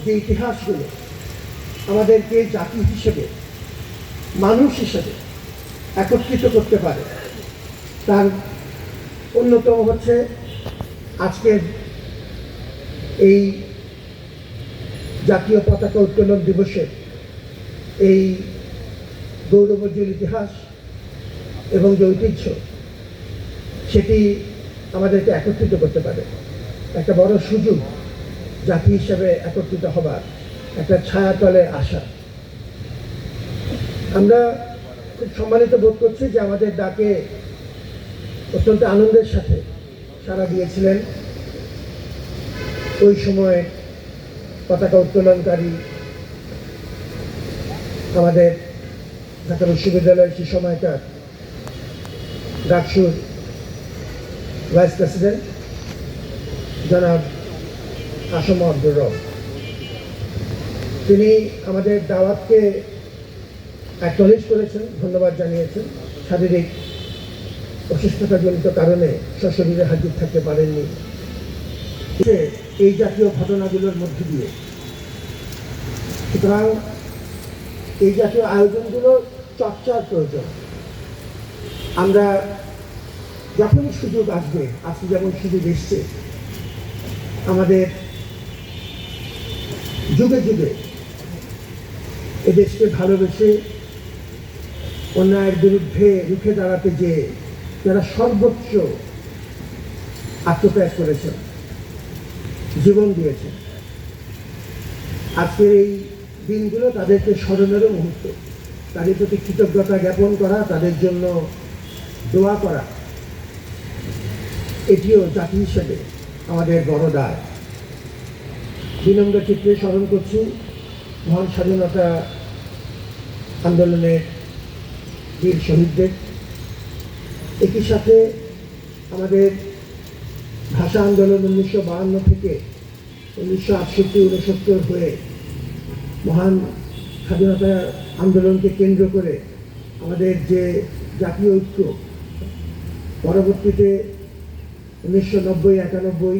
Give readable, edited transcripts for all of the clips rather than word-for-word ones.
যে ইতিহাসগুলো আমাদেরকে জাতি হিসেবে, মানুষ হিসেবে একত্রিত করতে পারে, তার অন্যতম হচ্ছে আজকের এই জাতীয় পতাকা উত্তোলন দিবসের এই গৌরবোজ্জ্বল ইতিহাস এবং যে ঐতিহ্য, সেটি আমাদেরকে একত্রিত করতে পারে। একটা বড় সুযোগ জাতি হিসেবে একত্রিত হবার, একটা ছায়াতলে আসা। আমরা খুব সম্মানিত বোধ করছি যে আমাদের ডাকে অত্যন্ত আনন্দের সাথে সাড়া দিয়েছিলেন ওই সময় পতাকা উত্তোলনকারী আমাদের ঢাকা বিশ্ববিদ্যালয়ের সে সময়কার ডাকসুর ভাইস প্রেসিডেন্ট জনাব আসম আব্দুর রব। তিনি আমাদের দাওয়াতকে অ্যাকনলেজ করেছেন, ধন্যবাদ জানিয়েছেন। শারীরিক অসুস্থতাজনিত কারণে সশরীরে হাজির থাকতে পারেননি। এই জাতীয় ঘটনাগুলোর মধ্য দিয়ে, সুতরাং এই জাতীয় আয়োজনগুলো চর্চার প্রয়োজন। আমরা যখনই সুযোগ আসবে, আজকে যেমন সুযোগ এসছে, আমাদের যুগে যুগে এ দেশকে ভালোবেসে অন্যায়ের বিরুদ্ধে রুখে দাঁড়াতে যে যারা সর্বোচ্চ আত্মত্যাগ করেছেন, জীবন দিয়েছেন, আজকের এই দিনগুলো তাদেরকে স্মরণেরও মুহূর্ত। তাদের প্রতি কৃতজ্ঞতা জ্ঞাপন করা, তাদের জন্য দোয়া করা, এটিও জাতি হিসেবে আমাদের বড় দায়। বিনম্র চিত্রে স্মরণ করছি মহান স্বাধীনতা আন্দোলনের বীর শহীদদের। একই সাথে আমাদের ভাষা আন্দোলন 1952 থেকে 1968-69 হয়ে মহান স্বাধীনতা আন্দোলনকে কেন্দ্র করে আমাদের যে জাতীয় ঐক্য, পরবর্তীতে 1990-91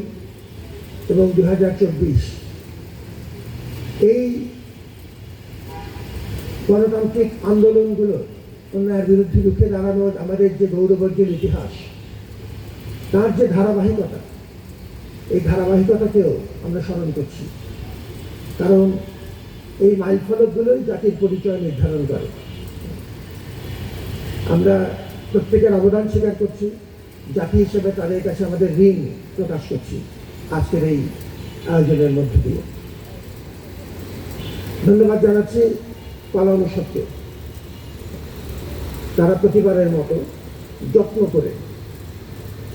এবং 2024 এই গণতান্ত্রিক আন্দোলনগুলো অন্যায়ের বিরুদ্ধে রুখে দাঁড়ানোর আমাদের যে গৌরবোজ্জ্বল ইতিহাস, তার যে ধারাবাহিকতা, এই ধারাবাহিকতাকেও আমরা স্মরণ করছি। কারণ এই মাইলফলকগুলোই জাতির পরিচয় নির্ধারণ করে। আমরা প্রত্যেকের অবদান স্বীকার করছি, জাতি হিসেবে তাদের কাছে আমাদের ঋণ প্রকাশ করছি আজকের এই আয়োজনের মধ্য দিয়ে। ধন্যবাদ জানাচ্ছি পালানো সত্ত্বে, তারা প্রতিবারের মতো যত্ন করে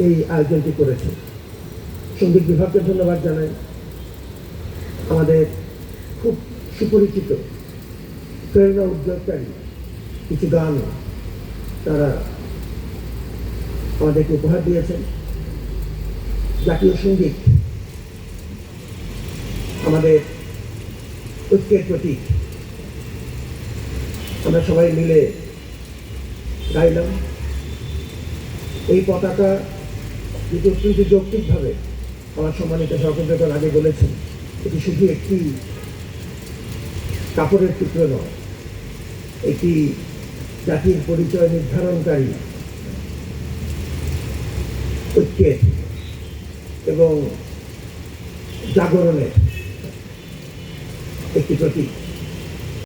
এই আয়োজনটি করেছে। সঙ্গীত বিভাগকে ধন্যবাদ জানাই। আমাদের খুব সুপরিচিত প্রেরণা উদ্যোগকারী কিছু গান তারা আমাদেরকে উপহার দিয়েছেন। জাতীয় সঙ্গীত আমাদের ঐক্যের প্রতীক, আমরা সবাই মিলে গাইলাম। এই পতাকা যেটি অত্যন্ত যৌক্তিকভাবে আমার সম্মানিত সহকর্মীগণ আগে বলেছেন, এটি শুধু একটি কাপড়ের টুকরো নয়, এটি জাতির পরিচয় নির্ধারণকারী ঐক্যের এবং জাগরণের একটি প্রতীক।